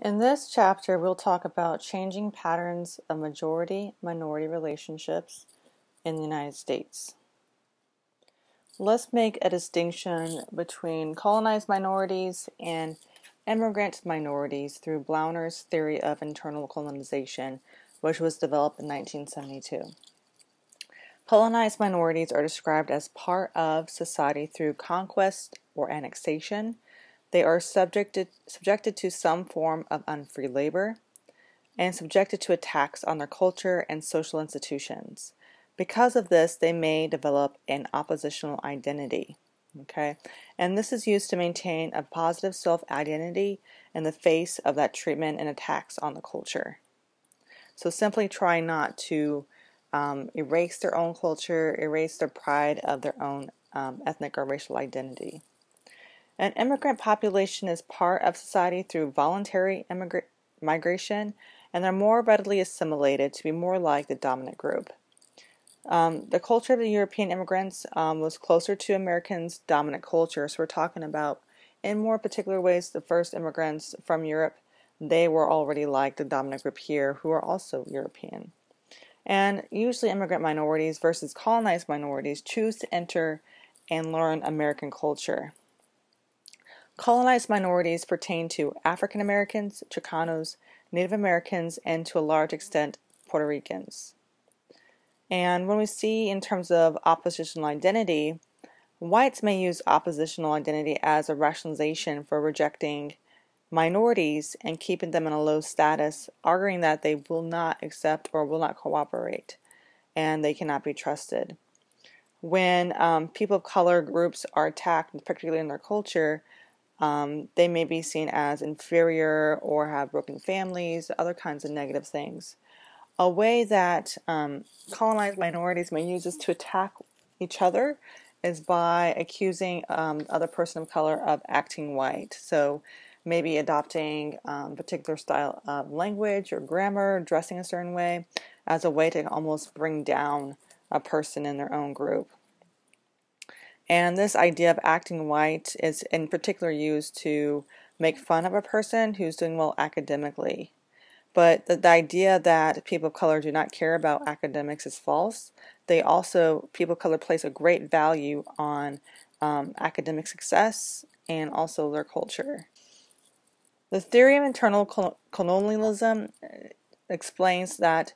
In this chapter, we'll talk about changing patterns of majority-minority relationships in the United States. Let's make a distinction between colonized minorities and immigrant minorities through Blauner's theory of internal colonization, which was developed in 1972. Colonized minorities are described as part of society through conquest or annexation. They are subjected to some form of unfree labor and subjected to attacks on their culture and social institutions. Because of this, they may develop an oppositional identity. Okay, and this is used to maintain a positive self-identity in the face of that treatment and attacks on the culture. So simply try not to erase their own culture, erase their pride of their own ethnic or racial identity. An immigrant population is part of society through voluntary migration, and they're more readily assimilated to be more like the dominant group. The culture of the European immigrants was closer to Americans' dominant culture, so we're talking about, in more particular ways, the first immigrants from Europe, they were already like the dominant group here, who are also European. And usually immigrant minorities versus colonized minorities choose to enter and learn American culture. Colonized minorities pertain to African Americans, Chicanos, Native Americans, and to a large extent Puerto Ricans. And when we see in terms of oppositional identity, whites may use oppositional identity as a rationalization for rejecting minorities and keeping them in a low status, arguing that they will not accept or will not cooperate and they cannot be trusted. When people of color groups are attacked, particularly in their culture, they may be seen as inferior or have broken families, other kinds of negative things. A way that colonized minorities may use this to attack each other is by accusing other person of color of acting white. So maybe adopting a particular style of language or grammar, dressing a certain way, as a way to almost bring down a person in their own group. And this idea of acting white is in particular used to make fun of a person who's doing well academically. But the idea that people of color do not care about academics is false. People of color place a great value on academic success and also their culture. The theory of internal colonialism explains that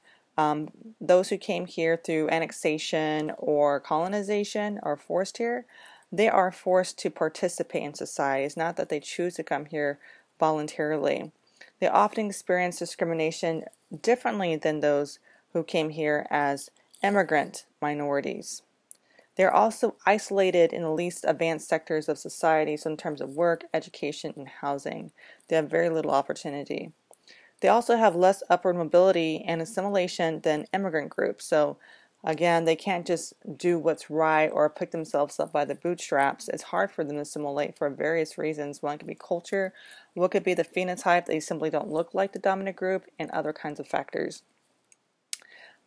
those who came here through annexation or colonization are forced here. They are forced to participate in society. It's not that they choose to come here voluntarily. They often experience discrimination differently than those who came here as immigrant minorities. They are also isolated in the least advanced sectors of society, so in terms of work, education, and housing. They have very little opportunity. They also have less upward mobility and assimilation than immigrant groups. So again, they can't just do what's right or pick themselves up by the bootstraps. It's hard for them to assimilate for various reasons. One could be culture, what could be the phenotype, they simply don't look like the dominant group, and other kinds of factors.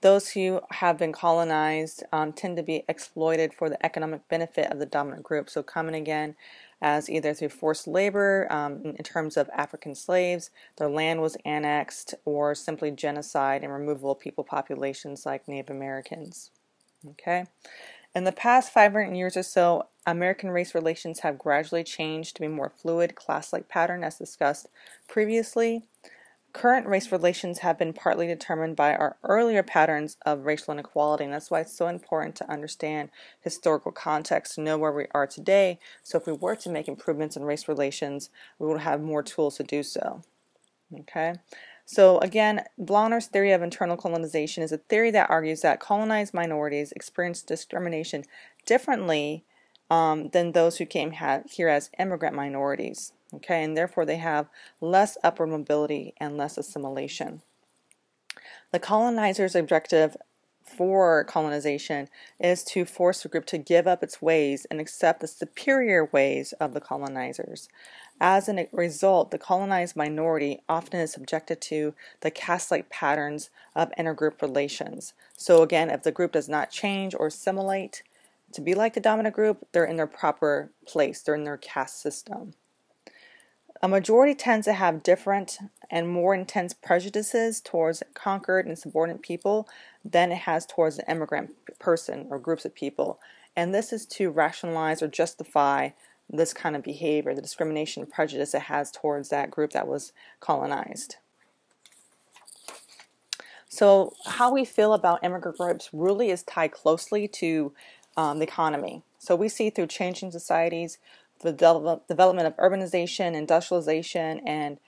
Those who have been colonized tend to be exploited for the economic benefit of the dominant group. So coming again as either through forced labor, in terms of African slaves, their land was annexed, or simply genocide and removal of people populations like Native Americans. Okay. In the past 500 years or so, American race relations have gradually changed to be more fluid, class-like pattern as discussed previously. Current race relations have been partly determined by our earlier patterns of racial inequality, and that's why it's so important to understand historical context to know where we are today. So if we were to make improvements in race relations, we would have more tools to do so. Okay? So again, Blauner's theory of internal colonization is a theory that argues that colonized minorities experience discrimination differently than those who came here as immigrant minorities. Okay, and therefore they have less upward mobility and less assimilation. The colonizer's objective for colonization is to force the group to give up its ways and accept the superior ways of the colonizers. As a result, the colonized minority often is subjected to the caste-like patterns of intergroup relations. So again, if the group does not change or assimilate to be like the dominant group, they're in their proper place, they're in their caste system. a majority tends to have different and more intense prejudices towards conquered and subordinate people than it has towards an immigrant person or groups of people. And this is to rationalize or justify this kind of behavior, the discrimination and prejudice it has towards that group that was colonized. So how we feel about immigrant groups really is tied closely to the economy. So we see through changing societies, the development of urbanization, industrialization, and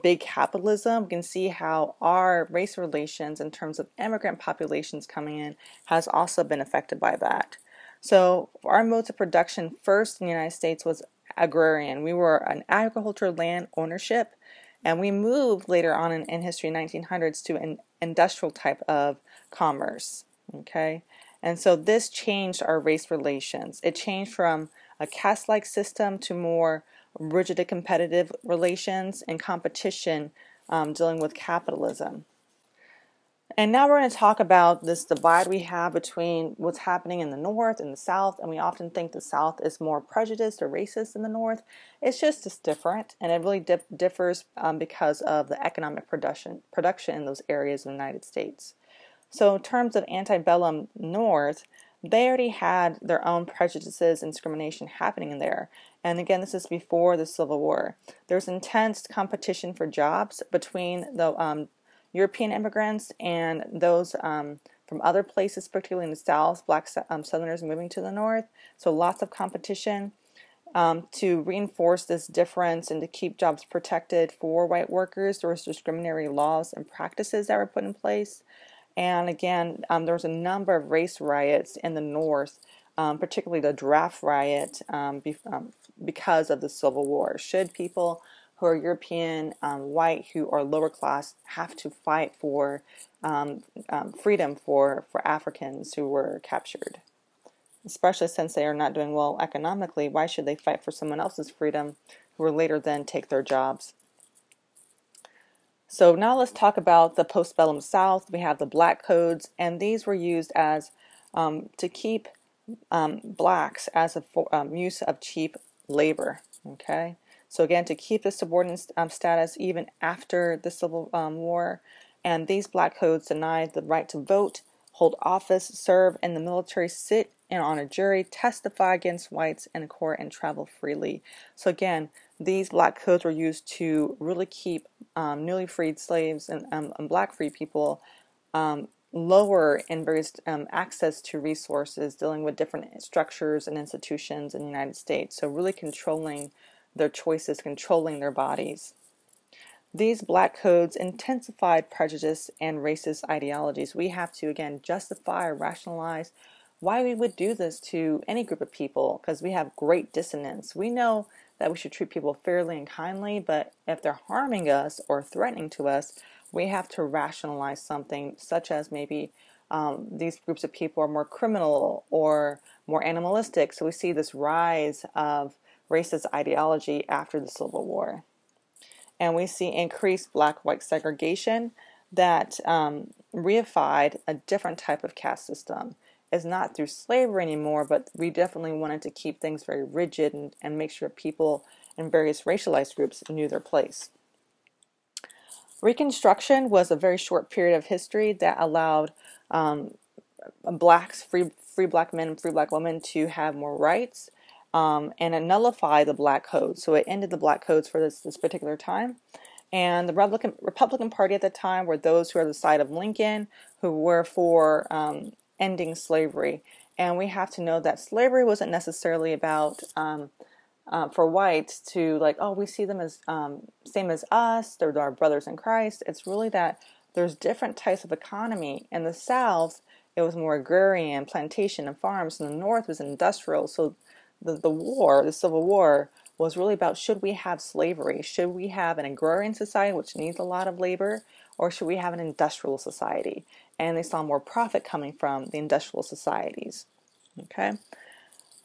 big capitalism, we can see how our race relations in terms of immigrant populations coming in has also been affected by that. So our modes of production first in the United States was agrarian. We were an agricultural land ownership, and we moved later on in history, 1900s, to an industrial type of commerce. Okay, and so this changed our race relations. It changed from a caste-like system to more rigid and competitive relations and competition dealing with capitalism. And now we're going to talk about this divide we have between what's happening in the North and the South, and we often think the South is more prejudiced or racist than the North. It's just different, and it really differs because of the economic production in those areas in the United States. So in terms of antebellum North, they already had their own prejudices and discrimination happening in there. And again, this is before the Civil War. There's intense competition for jobs between the European immigrants and those from other places, particularly in the South, black Southerners moving to the North. So lots of competition to reinforce this difference and to keep jobs protected for white workers. There was discriminatory laws and practices that were put in place. And again, there was a number of race riots in the North, particularly the draft riot because of the Civil War. Should people who are European, white, who are lower class, have to fight for freedom for Africans who were captured? Especially since they are not doing well economically, why should they fight for someone else's freedom who will later then take their jobs? So now let's talk about the postbellum South. We have the black codes, and these were used as to keep blacks as a use of cheap labor. Okay, so again, to keep the subordinate status even after the Civil War, and these black codes denied the right to vote, hold office, serve in the military, sit and on a jury, testify against whites in court, and travel freely. So again, these black codes were used to really keep newly freed slaves and black free people lower in various access to resources, dealing with different structures and institutions in the United States. So really controlling their choices, controlling their bodies. These black codes intensified prejudice and racist ideologies. We have to, again, justify or rationalize why we would do this to any group of people, because we have great dissonance. We know that we should treat people fairly and kindly, but if they're harming us or threatening to us, we have to rationalize something, such as maybe these groups of people are more criminal or more animalistic. So we see this rise of racist ideology after the Civil War. And we see increased black-white segregation that reified a different type of caste system. It's not through slavery anymore, but we definitely wanted to keep things very rigid and make sure people in various racialized groups knew their place. Reconstruction was a very short period of history that allowed blacks, free black men and free black women to have more rights, and it nullified the black codes. So it ended the black codes for this particular time. And the Republican Party at the time were those who are on the side of Lincoln, who were for ending slavery. And we have to know that slavery wasn't necessarily about for whites to like, oh, we see them as same as us, they're our brothers in Christ. It's really that there's different types of economy. In the South, it was more agrarian, plantation and farms. In the North was industrial. So the Civil War, was really about, should we have slavery? Should we have an agrarian society, which needs a lot of labor, or should we have an industrial society? And they saw more profit coming from the industrial societies. Okay.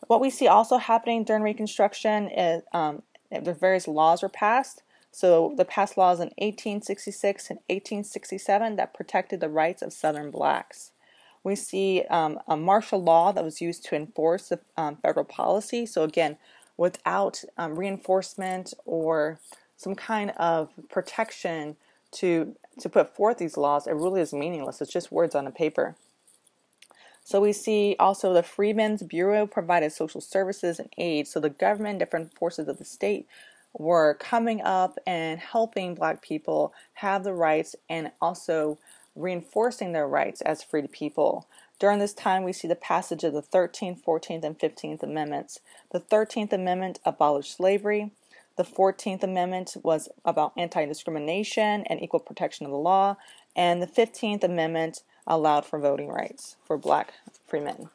What we see also happening during Reconstruction is the various laws were passed. So they passed laws in 1866 and 1867 that protected the rights of Southern blacks. We see a martial law that was used to enforce the federal policy. So again, without reinforcement or some kind of protection to put forth these laws, it really is meaningless. It's just words on a paper. So we see also the Freedmen's Bureau provided social services and aid. So the government, different forces of the state were coming up and helping Black people have the rights and also reinforcing their rights as freed people. During this time, we see the passage of the 13th, 14th, and 15th Amendments. The 13th Amendment abolished slavery. The 14th Amendment was about anti-discrimination and equal protection of the law. And the 15th Amendment allowed for voting rights for Black freemen.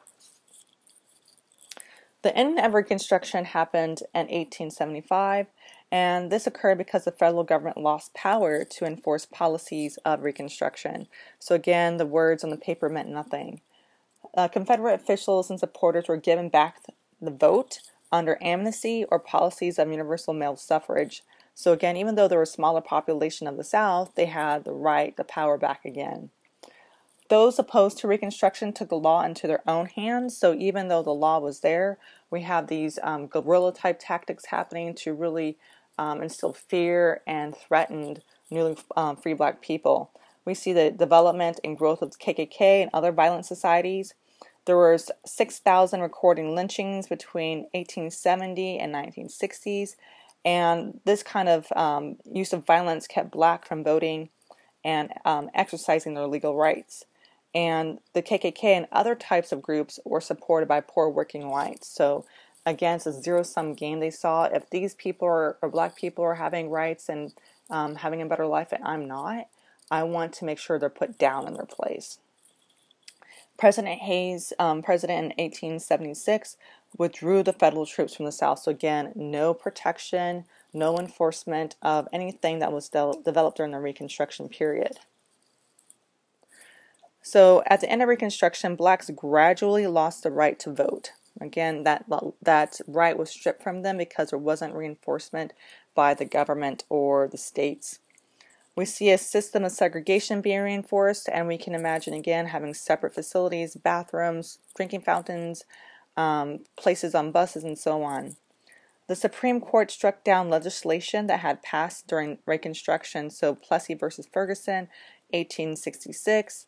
The end of Reconstruction happened in 1875, and this occurred because the federal government lost power to enforce policies of Reconstruction. So again, the words on the paper meant nothing. Confederate officials and supporters were given back the vote under amnesty or policies of universal male suffrage. So again, even though there was a smaller population of the South, they had the power back again. Those opposed to Reconstruction took the law into their own hands. So even though the law was there, we have these guerrilla-type tactics happening to really instill fear and threaten newly free Black people. We see the development and growth of the KKK and other violent societies. There was 6,000 recorded lynchings between 1870 and 1960s. And this kind of use of violence kept Black from voting and exercising their legal rights. And the KKK and other types of groups were supported by poor working whites. So again, it's a zero-sum game they saw. If these people or Black people are having rights and having a better life and I'm not, I want to make sure they're put down in their place. President Hayes, president in 1876, withdrew the federal troops from the South. So again, no protection, no enforcement of anything that was developed during the Reconstruction period. So at the end of Reconstruction, Blacks gradually lost the right to vote. Again, that right was stripped from them because there wasn't reinforcement by the government or the states. We see a system of segregation being reinforced, and we can imagine again having separate facilities, bathrooms, drinking fountains, places on buses, and so on. The Supreme Court struck down legislation that had passed during Reconstruction, so Plessy versus Ferguson, 1866.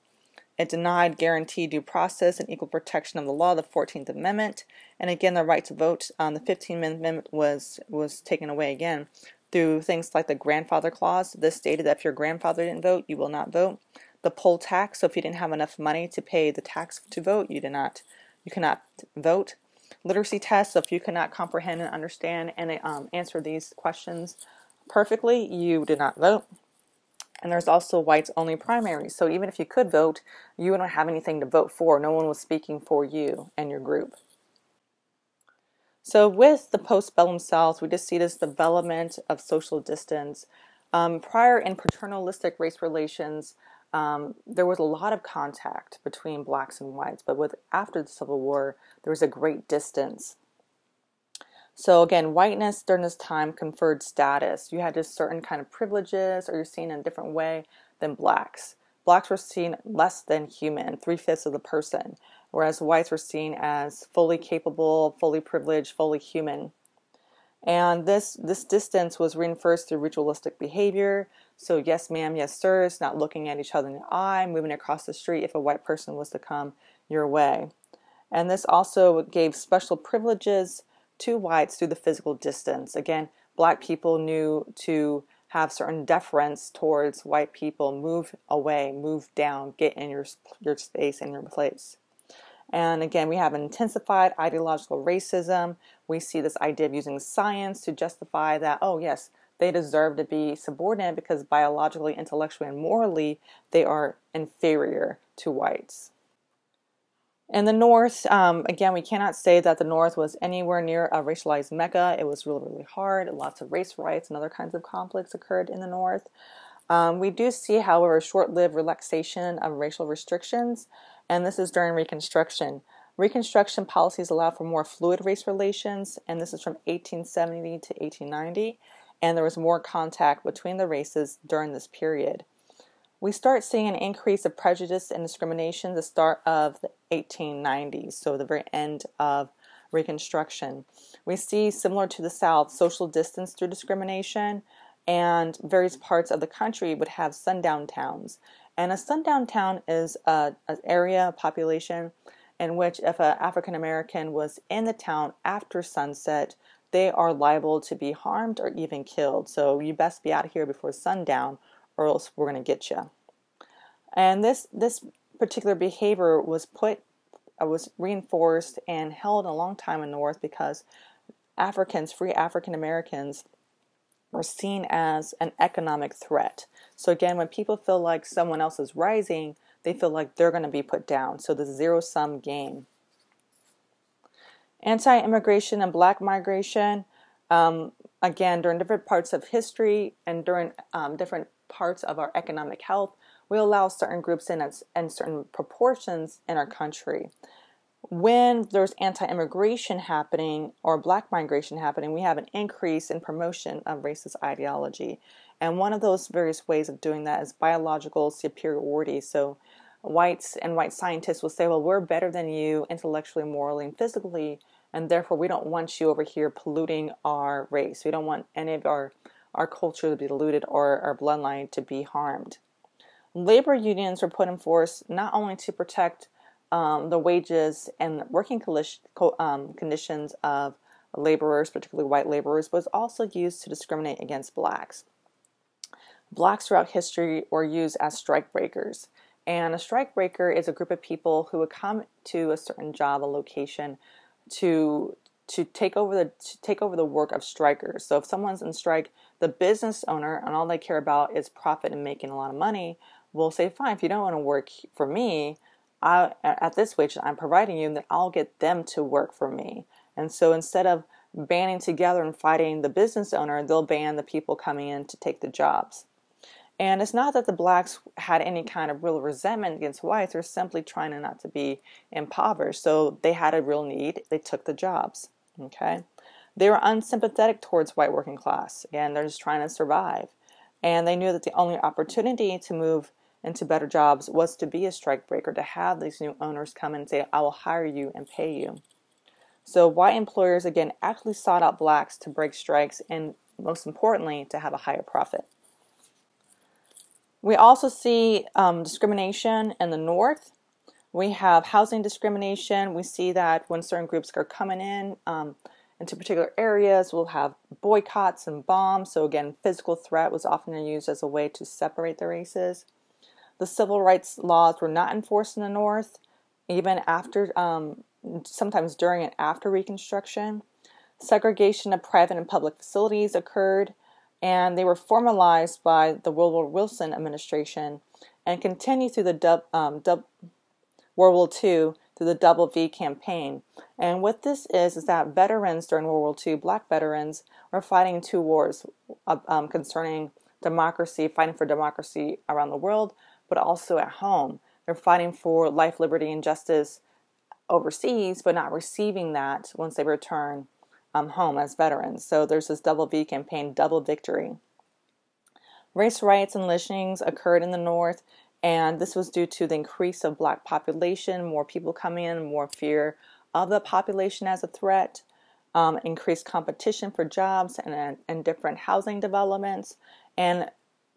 It denied guaranteed due process and equal protection of the law, the 14th Amendment. And again, the right to vote, the 15th Amendment was taken away again through things like the grandfather clause. This stated that if your grandfather didn't vote, you will not vote. The poll tax, so if you didn't have enough money to pay the tax to vote, you cannot vote. Literacy test, so if you cannot comprehend and understand and answer these questions perfectly, you did not vote. And there's also whites-only primaries. So even if you could vote, you don't have anything to vote for. No one was speaking for you and your group. So with the postbellum South, we just see this development of social distance. Prior in paternalistic race relations, there was a lot of contact between Blacks and whites. But after the Civil War, there was a great distance. So again, whiteness during this time conferred status. You had just certain kind of privileges, or you're seen in a different way than Blacks. Blacks were seen less than human, 3/5 of the person, whereas whites were seen as fully capable, fully privileged, fully human. And this distance was reinforced through ritualistic behavior. So yes ma'am, yes sirs, not looking at each other in the eye, moving across the street if a white person was to come your way. And this also gave special privileges to whites through the physical distance. Again, Black people knew to have certain deference towards white people, move away, move down, get in your space and your place. And again, we have intensified ideological racism. We see this idea of using science to justify that, oh yes, they deserve to be subordinate because biologically, intellectually, and morally, they are inferior to whites. In the North, again, we cannot say that the North was anywhere near a racialized mecca. It was really, really hard. Lots of race riots and other kinds of conflicts occurred in the North. We do see, however, a short-lived relaxation of racial restrictions, and this is during Reconstruction. Reconstruction policies allow for more fluid race relations, and this is from 1870 to 1890, and there was more contact between the races during this period. We start seeing an increase of prejudice and discrimination at the start of the 1890s, so the very end of Reconstruction. We see, similar to the South, social distance through discrimination, and various parts of the country would have sundown towns. And a sundown town is an area, a population, in which if an African American was in the town after sunset, they are liable to be harmed or even killed. So you best be out of here before sundown, or else we're going to get you. And this particular behavior was reinforced and held a long time in the North because free African Americans, were seen as an economic threat. So again, when people feel like someone else is rising, they feel like they're going to be put down. So the zero-sum game. Anti-immigration and black migration, again, during different parts of history and during different parts of our economic health, we allow certain groups in certain proportions in our country. When there's anti-immigration happening or black migration happening, we have an increase in promotion of racist ideology. And one of those various ways of doing that is biological superiority. So whites and white scientists will say, well, we're better than you intellectually, morally, and physically, and therefore we don't want you over here polluting our race. We don't want any of our culture to be diluted or our bloodline to be harmed. Labor unions were put in force not only to protect the wages and working conditions of laborers, particularly white laborers, but was also used to discriminate against blacks. Blacks throughout history were used as strike breakers. And a strike breaker is a group of people who would come to a certain job, a location, to take over the work of strikers. So if someone's in strike, the business owner, and all they care about is profit and making a lot of money, will say, fine, if you don't want to work for me, at this wage I'm providing you, then I'll get them to work for me. And so instead of banding together and fighting the business owner, they'll ban the people coming in to take the jobs. And it's not that the blacks had any kind of real resentment against whites. They're simply trying not to be impoverished. So they had a real need. They took the jobs. Okay. They were unsympathetic towards white working class. Again, they're just trying to survive. And they knew that the only opportunity to move into better jobs was to be a strike breaker, to have these new owners come in and say, I will hire you and pay you. So white employers, again, actually sought out blacks to break strikes and, most importantly, to have a higher profit. We also see discrimination in the North. We have housing discrimination. We see that when certain groups are coming in into particular areas, we'll have boycotts and bombs. So again, physical threat was often used as a way to separate the races. The civil rights laws were not enforced in the North, even after, sometimes during and after Reconstruction. Segregation of private and public facilities occurred, and they were formalized by the Woodrow Wilson administration and continued through the World War II through the WWII campaign. And what this is that veterans during World War II, black veterans, were fighting two wars concerning democracy, fighting for democracy around the world, but also at home. They're fighting for life, liberty, and justice overseas, but not receiving that once they return home as veterans. So there's this WWII campaign, double victory. Race riots and lynchings occurred in the North, and this was due to the increase of black population, more people coming in, more fear of the population as a threat, increased competition for jobs and different housing developments, and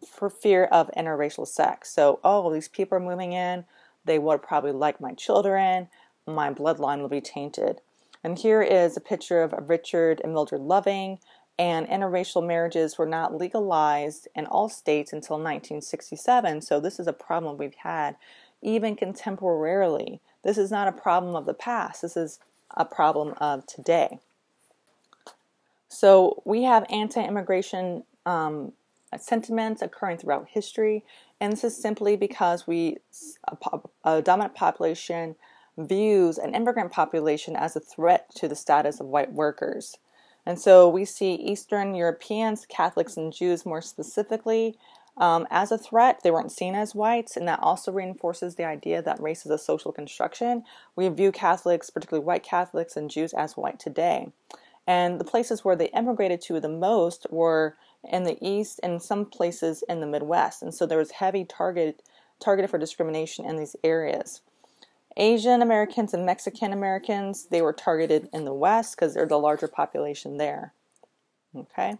for fear of interracial sex. So, these people are moving in, they would probably like my children, my bloodline will be tainted. And here is a picture of Richard and Mildred Loving, and interracial marriages were not legalized in all states until 1967. So this is a problem we've had even contemporarily. This is not a problem of the past. This is a problem of today. So we have anti-immigration sentiments occurring throughout history, and this is simply because a dominant population views an immigrant population as a threat to the status of white workers. And so we see Eastern Europeans, Catholics and Jews more specifically, as a threat. They weren't seen as whites, and that also reinforces the idea that race is a social construction. We view Catholics, particularly white Catholics and Jews, as white today. And the places where they immigrated to the most were in the East and some places in the Midwest. And so there was heavy targeted for discrimination in these areas. Asian Americans and Mexican Americans, they were targeted in the West because they're the larger population there. Okay,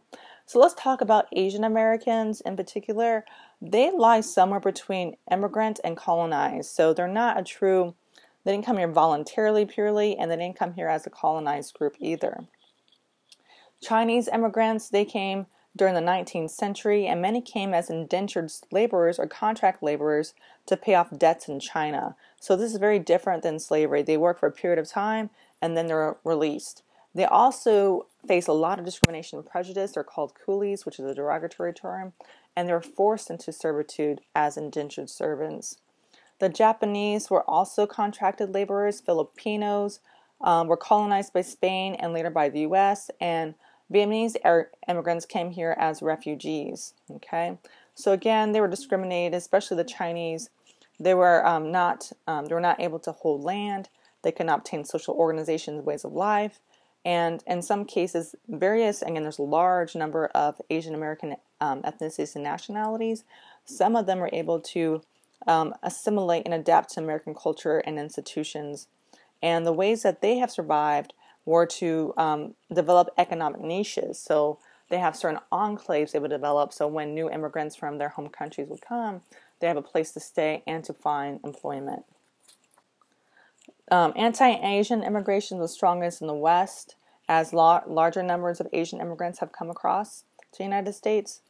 So let's talk about Asian Americans in particular. They lie somewhere between immigrant and colonized. So they're not they didn't come here voluntarily purely, and they didn't come here as a colonized group either. Chinese immigrants, they came during the 19th century, and many came as indentured laborers or contract laborers to pay off debts in China. So this is very different than slavery. They work for a period of time and then they're released. They also face a lot of discrimination and prejudice. They're called coolies, which is a derogatory term, and they're forced into servitude as indentured servants. The Japanese were also contracted laborers. Filipinos were colonized by Spain and later by the U.S., and Vietnamese immigrants came here as refugees. Okay, so again, they were discriminated, especially the Chinese. They were not able to hold land. They could not obtain social organizations, ways of life, and in some cases, there's a large number of Asian American ethnicities and nationalities. Some of them were able to assimilate and adapt to American culture and institutions. And the ways that they have survived were to develop economic niches. So they have certain enclaves they would develop. So when new immigrants from their home countries would come, they have a place to stay and to find employment. Anti-Asian immigration was strongest in the West, as larger numbers of Asian immigrants have come across to the United States.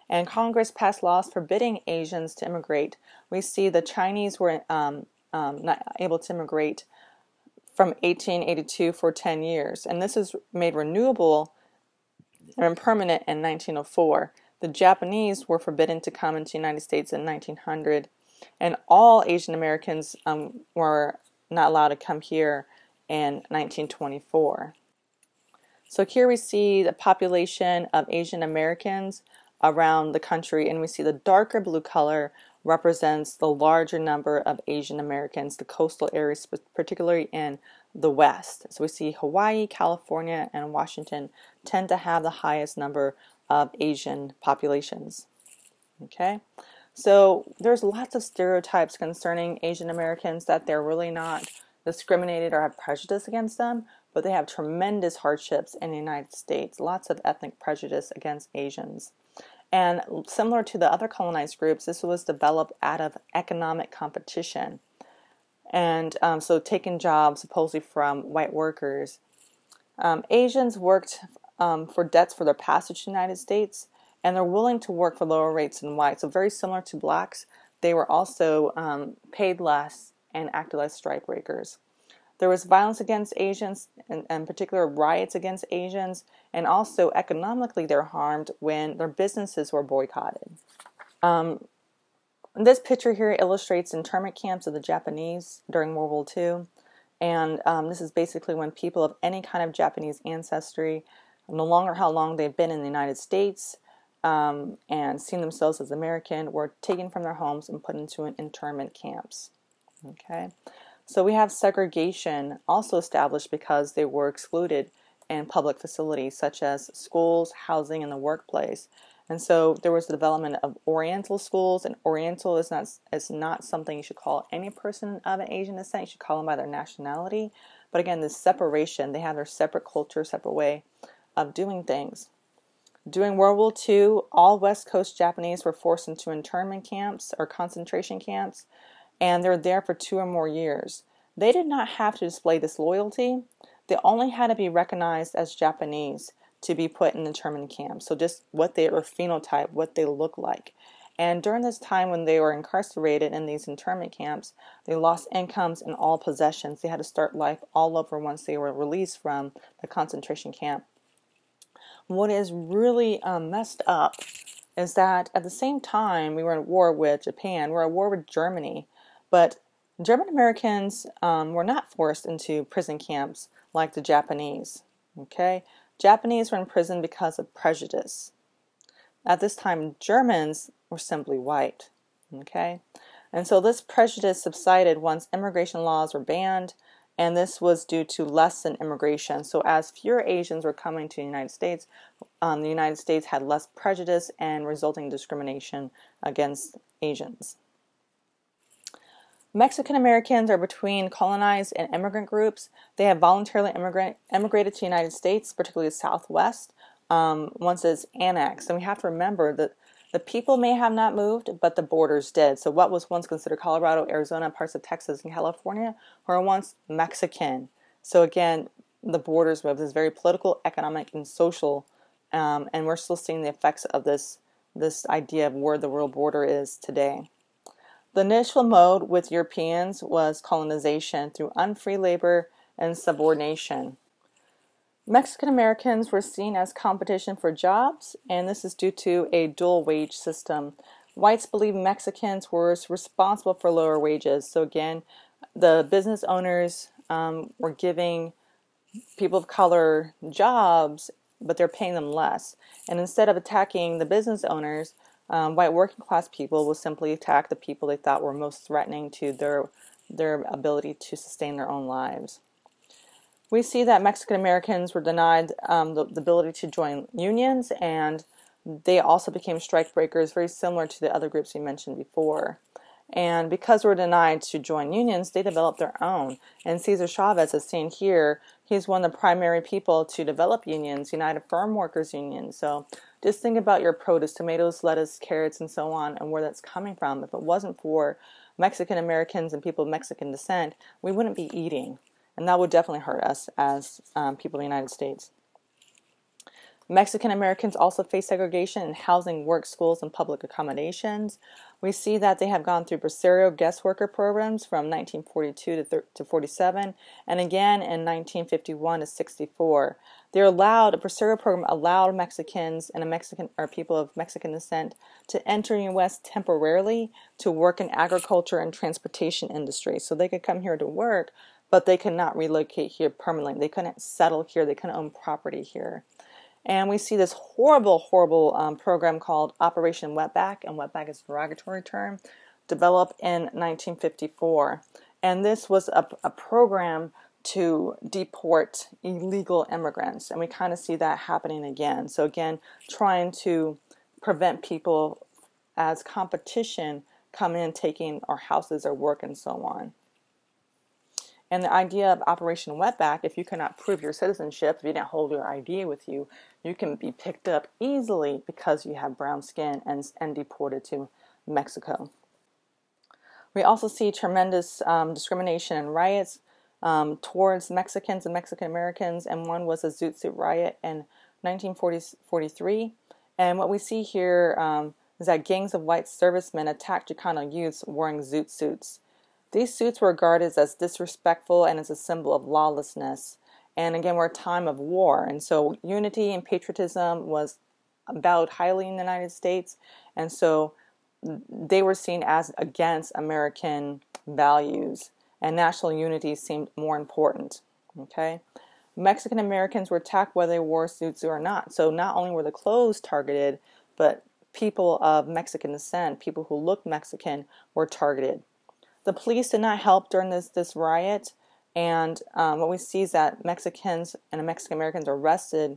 And Congress passed laws forbidding Asians to immigrate. We see the Chinese were not able to immigrate from 1882 for 10 years. And this is made renewable and permanent in 1904. The Japanese were forbidden to come into the United States in 1900. And all Asian Americans were not allowed to come here in 1924. So here we see the population of Asian Americans around the country, and we see the darker blue color represents the larger number of Asian Americans, the coastal areas, particularly in the West. So we see Hawaii, California, and Washington tend to have the highest number of Asian populations. Okay, so there's lots of stereotypes concerning Asian Americans, that they're really not discriminated or have prejudice against them, but they have tremendous hardships in the United States, lots of ethnic prejudice against Asians. And similar to the other colonized groups, this was developed out of economic competition. And so taking jobs supposedly from white workers. Asians worked for debts for their passage to the United States, and they're willing to work for lower rates than whites. So very similar to blacks, they were also paid less and acted as strikebreakers. There was violence against Asians, and in particular riots against Asians, and also economically they're harmed when their businesses were boycotted. This picture here illustrates internment camps of the Japanese during World War II, and this is basically when people of any kind of Japanese ancestry, no longer how long they've been in the United States, and seen themselves as American, were taken from their homes and put into internment camps. Okay. So we have segregation also established because they were excluded in public facilities such as schools, housing, and the workplace. And so there was the development of Oriental schools, and Oriental is not something you should call any person of an Asian descent. You should call them by their nationality. But again, this separation, they have their separate culture, separate way of doing things. During World War II, all West Coast Japanese were forced into internment camps or concentration camps, and they're there for 2 or more years. They did not have to display disloyalty. They only had to be recognized as Japanese to be put in internment camps. So just what their phenotype, what they look like. And during this time when they were incarcerated in these internment camps, they lost incomes and all possessions. They had to start life all over once they were released from the concentration camp. What is really messed up is that at the same time we were at war with Japan, we were at war with Germany, but German Americans were not forced into prison camps like the Japanese. Okay, Japanese were in prison because of prejudice. At this time, Germans were simply white. Okay, and so this prejudice subsided once immigration laws were banned, and this was due to less immigration. So as fewer Asians were coming to the United States had less prejudice and resulting discrimination against Asians. Mexican Americans are between colonized and immigrant groups. They have voluntarily immigrated to the United States, particularly the Southwest, once it's annexed. And we have to remember that the people may have not moved, but the borders did. So what was once considered Colorado, Arizona, parts of Texas, and California were once Mexican. So again, the borders moved. It's very political, economic, and social, and we're still seeing the effects of this idea of where the real border is today. The initial mode with Europeans was colonization through unfree labor and subordination. Mexican Americans were seen as competition for jobs, and this is due to a dual wage system. Whites believed Mexicans were responsible for lower wages. So again, the business owners were giving people of color jobs, but they're paying them less. And instead of attacking the business owners, white working class people will simply attack the people they thought were most threatening to their ability to sustain their own lives. We see that Mexican Americans were denied the ability to join unions, and they also became strike breakers, very similar to the other groups we mentioned before. And because they were denied to join unions, they developed their own. And Cesar Chavez, as seen here, he's one of the primary people to develop unions, United Farm Workers Union. So just think about your produce, tomatoes, lettuce, carrots, and so on, and where that's coming from. If it wasn't for Mexican Americans and people of Mexican descent, we wouldn't be eating. And that would definitely hurt us as people in the United States. Mexican Americans also face segregation in housing, work, schools, and public accommodations. We see that they have gone through Bracero guest worker programs from 1942 to 47, and again in 1951 to 64. A Bracero program allowed Mexicans and people of Mexican descent to enter the U.S. temporarily to work in agriculture and transportation industry. So they could come here to work, but they could not relocate here permanently. They couldn't settle here. They couldn't own property here. And we see this horrible program called Operation Wetback, and wetback is a derogatory term, developed in 1954. And this was a program to deport illegal immigrants. And we kind of see that happening again. So again, trying to prevent people as competition coming in, taking our houses or work and so on. And the idea of Operation Wetback, if you cannot prove your citizenship, if you didn't hold your ID with you, you can be picked up easily because you have brown skin and deported to Mexico. We also see tremendous discrimination and riots towards Mexicans and Mexican Americans, and one was a Zoot Suit riot in 1943. And what we see here is that gangs of white servicemen attacked Chicano youths wearing Zoot Suits. These suits were regarded as disrespectful and as a symbol of lawlessness. And again, we're a time of war. And so unity and patriotism was valued highly in the United States. And so they were seen as against American values. And national unity seemed more important. Okay? Mexican Americans were attacked whether they wore suits or not. So not only were the clothes targeted, but people of Mexican descent, people who looked Mexican, were targeted. The police did not help during this riot, and what we see is that Mexicans and Mexican Americans are arrested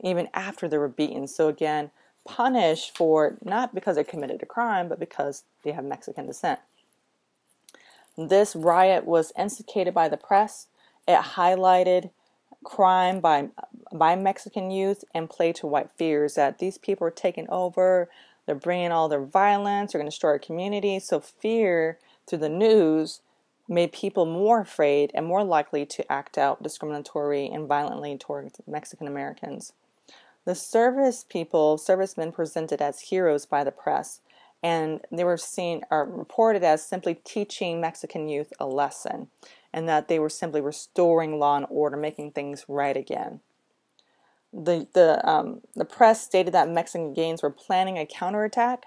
even after they were beaten. So again, punished for not because they committed a crime, but because they have Mexican descent. This riot was instigated by the press. It highlighted crime by Mexican youth and played to white fears that these people are taking over, they're bringing all their violence, they're going to destroy our community. So fear through the news made people more afraid and more likely to act out discriminatory and violently towards Mexican Americans. The servicemen presented as heroes by the press, and they were reported as simply teaching Mexican youth a lesson, and that they were simply restoring law and order, making things right again. The press stated that Mexican gangs were planning a counterattack,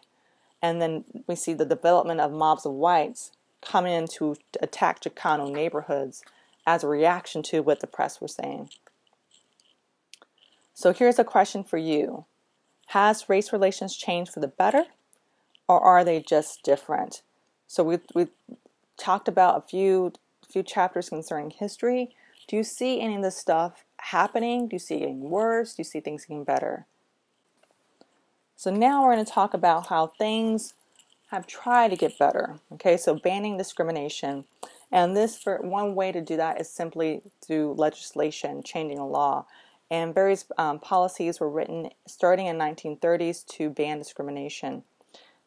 and then we see the development of mobs of whites coming in to attack Chicano neighborhoods as a reaction to what the press was saying. So here's a question for you. Has race relations changed for the better, or are they just different? So we talked about a few chapters concerning history. Do you see any of this stuff happening? Do you see it getting worse? Do you see things getting better? So now we're going to talk about how things have tried to get better. Okay, so banning discrimination. And one way to do that is simply through legislation, changing a law. and various policies were written starting in 1930s to ban discrimination.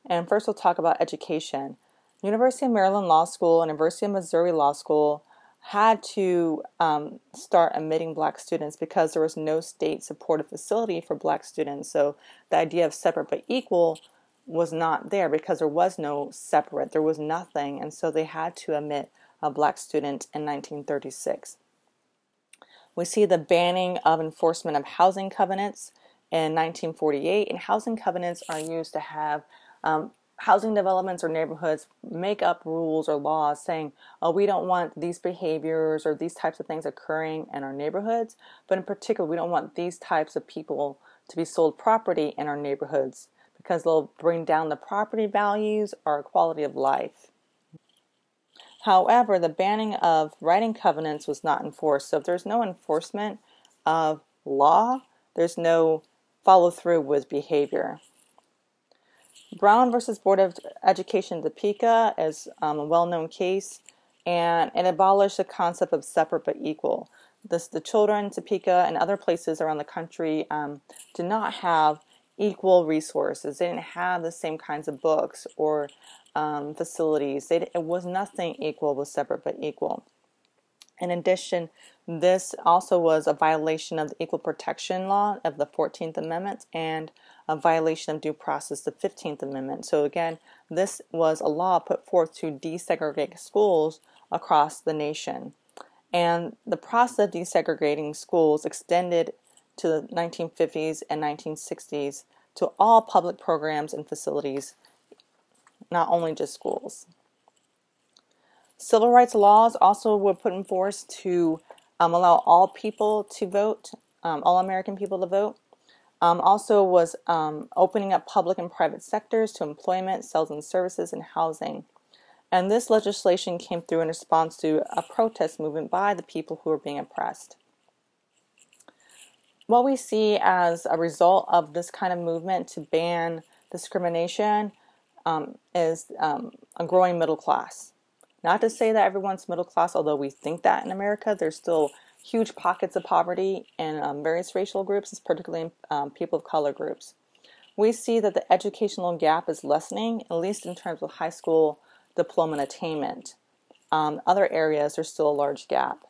And first we'll talk about education. University of Maryland Law School and University of Missouri Law School had to start admitting black students because there was no state-supported facility for black students. So the idea of separate but equal was not there because there was no separate, there was nothing, and so they had to admit a black student in 1936. We see the banning of enforcement of housing covenants in 1948, and housing covenants are used to have housing developments or neighborhoods make up rules or laws saying, oh, we don't want these behaviors or these types of things occurring in our neighborhoods, but in particular, we don't want these types of people to be sold property in our neighborhoods because they'll bring down the property values or quality of life. However, the banning of writing covenants was not enforced. So if there's no enforcement of law, there's no follow through with behavior. Brown versus Board of Education Topeka is a well-known case, and it abolished the concept of separate but equal. The children in Topeka and other places around the country did not have equal resources. They didn't have the same kinds of books or facilities. It was nothing equal with separate but equal. In addition, this also was a violation of the Equal Protection Law of the 14th Amendment and a violation of due process, the 15th Amendment. So again, this was a law put forth to desegregate schools across the nation. And the process of desegregating schools extended to the 1950s and 1960s to all public programs and facilities, not only just schools. Civil rights laws also were put in force to allow all people to vote, all American people to vote. Also was opening up public and private sectors to employment, sales and services, and housing. And this legislation came through in response to a protest movement by the people who were being oppressed. What we see as a result of this kind of movement to ban discrimination is a growing middle class. Not to say that everyone's middle class, although we think that in America, there's still huge pockets of poverty in various racial groups, particularly in people of color groups. We see that the educational gap is lessening, at least in terms of high school diploma attainment. Other areas, there's still a large gap.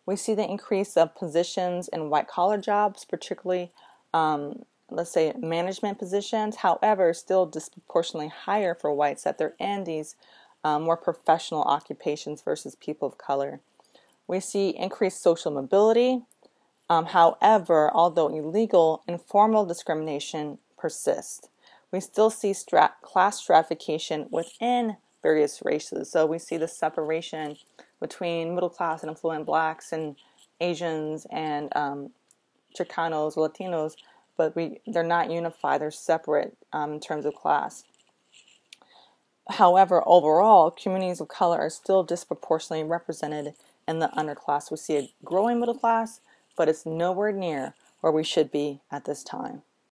We see the increase of positions in white-collar jobs, particularly, let's say, management positions. However, still disproportionately higher for whites that they're in these more professional occupations versus people of color. We see increased social mobility. However, although illegal, informal discrimination persists. We still see class stratification within various races. So we see the separation between middle class and affluent blacks and Asians and Chicanos or Latinos, but they're not unified. They're separate in terms of class. However, overall, communities of color are still disproportionately represented in the underclass. We see a growing middle class, but it's nowhere near where we should be at this time.